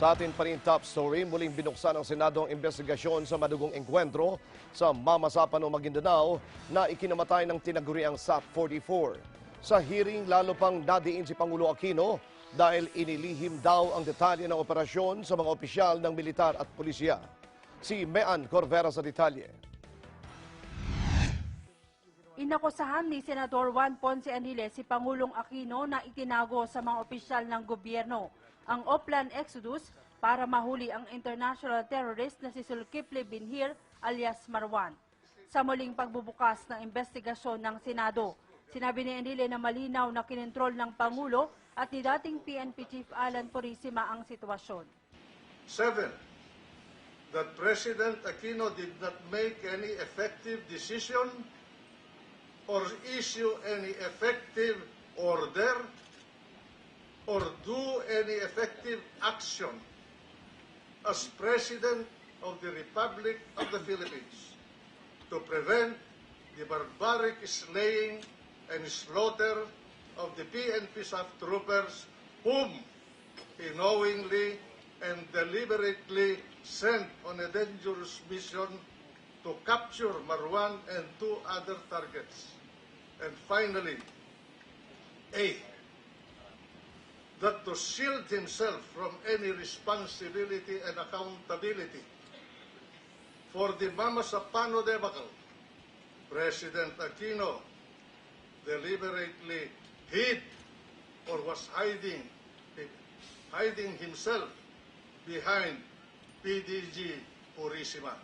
Sa atin pa rin top story, muling binuksan ng Senado ang investigasyon sa madugong engkwentro sa Mamasapan o Maguindanao na ikinamatay ng tinaguriang SAP-44. Sa hearing, lalo pang nadiin si Pangulo Aquino dahil inilihim daw ang detalye ng operasyon sa mga opisyal ng militar at pulisya. Si Mean Corvera sa detalye. Inakusahan ni Senador Juan Ponce Enrile si Pangulong Aquino na itinago sa mga opisyal ng gobyerno ang Oplan Exodus para mahuli ang international terrorist na si Zulkifli Binhir alias Marwan. Sa muling pagbubukas ng investigasyon ng Senado, sinabi ni Enrile na malinaw na kinontrol ng Pangulo at ni dating PNP Chief Alan Purisima ang sitwasyon. 7. That President Aquino did not make any effective decision or issue any effective order or do any effective action as President of the Republic of the Philippines to prevent the barbaric slaying and slaughter of the PNP SAF troopers whom he knowingly and deliberately sent on a dangerous mission to capture Marwan and 2 other targets. And finally, 8. That to shield himself from any responsibility and accountability for the Mamasapano debacle, President Aquino deliberately hid or was hiding himself behind PDG Purisima.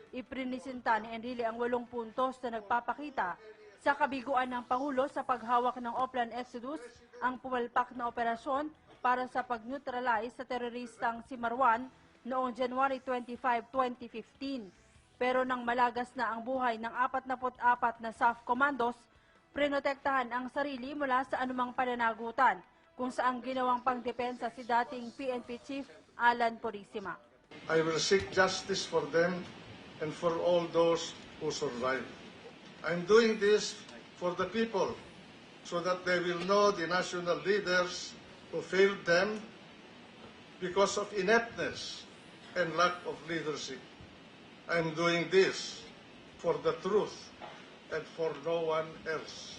Iprinisinta ni Enrile ang 8 puntos na nagpapakita sa kabiguan ng Pangulo sa paghawak ng Oplan Exodus, ang pumalpak na operasyon para sa pag-neutralize sa teroristang si Marwan noong January 25, 2015. Pero nang malagas na ang buhay ng 44 na SAF commandos, prinotektahan ang sarili mula sa anumang pananagutan kung saan ginawang pangdepensa si dating PNP Chief Alan Purisima. I will seek justice for them and for all those who survive. I'm doing this for the people so that they will know the national leaders who failed them because of ineptness and lack of leadership. I'm doing this for the truth and for no one else.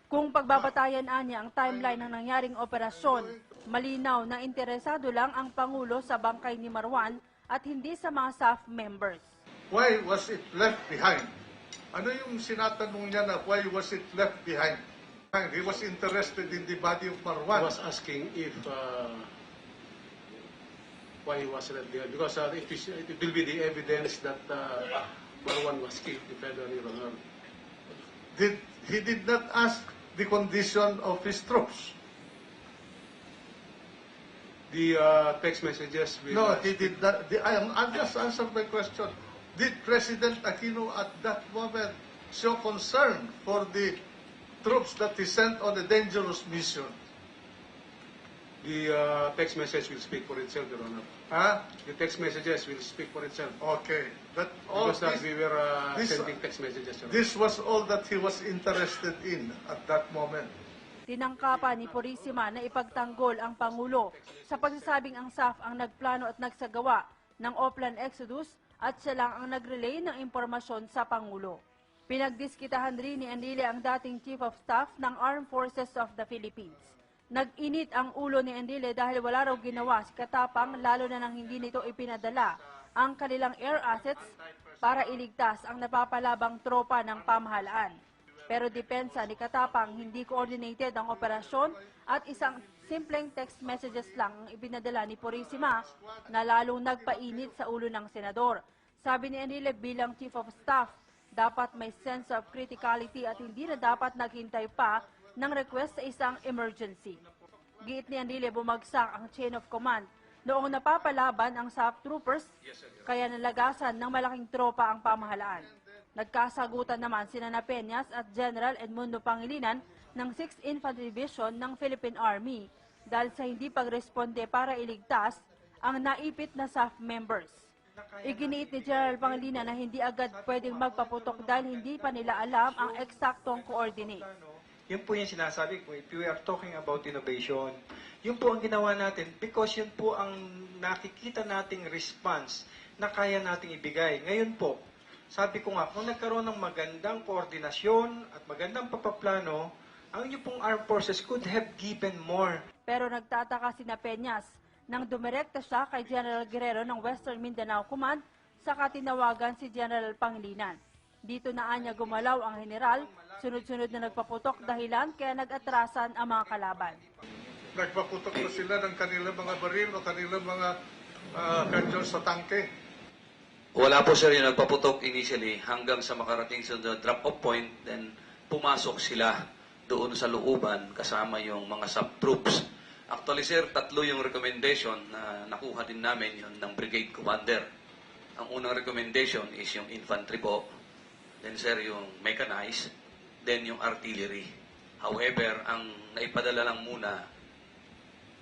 Kung pagbabatayan niya ang timeline ng nangyaring operasyon, malinaw na interesado lang ang Pangulo sa bangkay ni Marwan at hindi sa mga SAF members. Why was it left behind? Ano yung sinatanong niya na why was it left behind? He was interested in the body of Marwan. I was asking if why he was left there because it will be the evidence that Marwan was killed if I don't remember. He did not ask the condition of his troops. The text messages will... No, he did not. I'll just answer my question. Did President Aquino at that moment show concern for the troops that he sent on a dangerous mission? The text message will speak for itself, Your Honor. Huh? The text messages will speak for itself. Okay. But all Because this, we were sending text messages, Your Honor. this was all that he was interested in at that moment. Tinangkapan ni Purisima na ipagtanggol ang Pangulo sa pagsasabing ang SAF ang nagplano at nagsagawa ng Oplan Exodus at siya lang ang nag-relay ng impormasyon sa Pangulo. Pinagdiskitahan rin ni Enrile ang dating Chief of Staff ng Armed Forces of the Philippines. Nag-init ang ulo ni Enrile dahil wala raw ginawa si Katapang lalo na nang hindi nito ipinadala ang kanilang air assets para iligtas ang napapalabang tropa ng pamahalaan. Pero depensa ni Katapang hindi coordinated ang operasyon at isang simpleng text messages lang ang ibinadala ni Purisima na lalong nagpainit sa ulo ng senador. Sabi ni Enrile bilang Chief of Staff, dapat may sense of criticality at hindi na dapat naghintay pa ng request sa isang emergency. Giit ni Enrile bumagsak ang chain of command noong napapalaban ang SAF troopers kaya nalagasan ng malaking tropa ang pamahalaan. Nagkasagutan naman sina Peñas at General Edmundo Pangilinan ng 6th Infantry Division ng Philippine Army dahil sa hindi pagresponde para iligtas ang naipit na SAF members. Iginiit ni General Pangilinan na hindi agad pwedeng magpaputok dahil hindi pa nila alam ang eksaktong coordinate. Yun po yung sinasabi ko, if we are talking about innovation, yun po ang ginawa natin because yun po ang nakikita nating response na kaya nating ibigay. Ngayon po, sabi ko nga, kung nagkaroon ng magandang koordinasyon at magandang papaplano, ang inyo pong armed forces could have given more. Pero nagtataka si Peñas nang dumirekta siya kay General Guerrero ng Western Mindanao Command saka tinawagan si General Pangilinan. Dito na anya gumalaw ang general, sunod-sunod na nagpaputok dahilan kaya nag-atrasan ang mga kalaban. Nagpaputok na sila ng kanilang mga baril o kanilang mga kanyon sa tangke. Wala po sir yung nagpaputok initially hanggang sa makarating sa drop-off point, then pumasok sila doon sa looban kasama yung mga sub-troops. Actually sir, 3 yung recommendation na nakuha din namin yun ng brigade commander. Ang unang recommendation is yung infantry po, then sir yung mechanized, then yung artillery. However, ang naipadala lang muna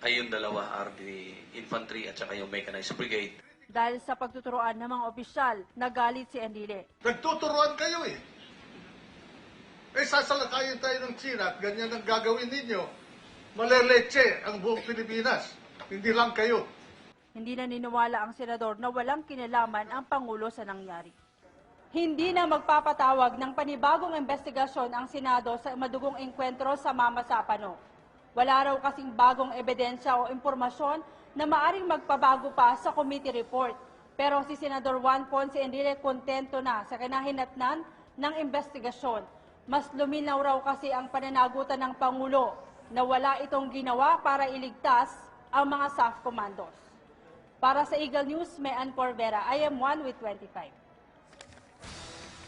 ay yung dalawa are the infantry at saka yung mechanized brigade. Dahil sa pagtuturoan ng mga opisyal, nagalit si Enrile. Nagtuturuan kayo eh. Sasalakayin tayo ng China at ganyan ang gagawin ninyo. Maleleche ang buong Pilipinas. Hindi lang kayo. Hindi naniniwala ang senador na walang kinalaman ang Pangulo sa nangyari. Hindi na magpapatawag ng panibagong investigasyon ang Senado sa madugong engkwentro sa Mama Sapano. Wala raw kasing bagong ebidensya o impormasyon na maaring magpabago pa sa committee report. Pero si Senador Juan Ponce Enrile kontento na sa kinahinatnan ng investigasyon. Mas luminaw raw kasi ang pananagutan ng Pangulo na wala itong ginawa para iligtas ang mga SAF commandos. Para sa Eagle News, may Ann Corvera. I am 1 with 25.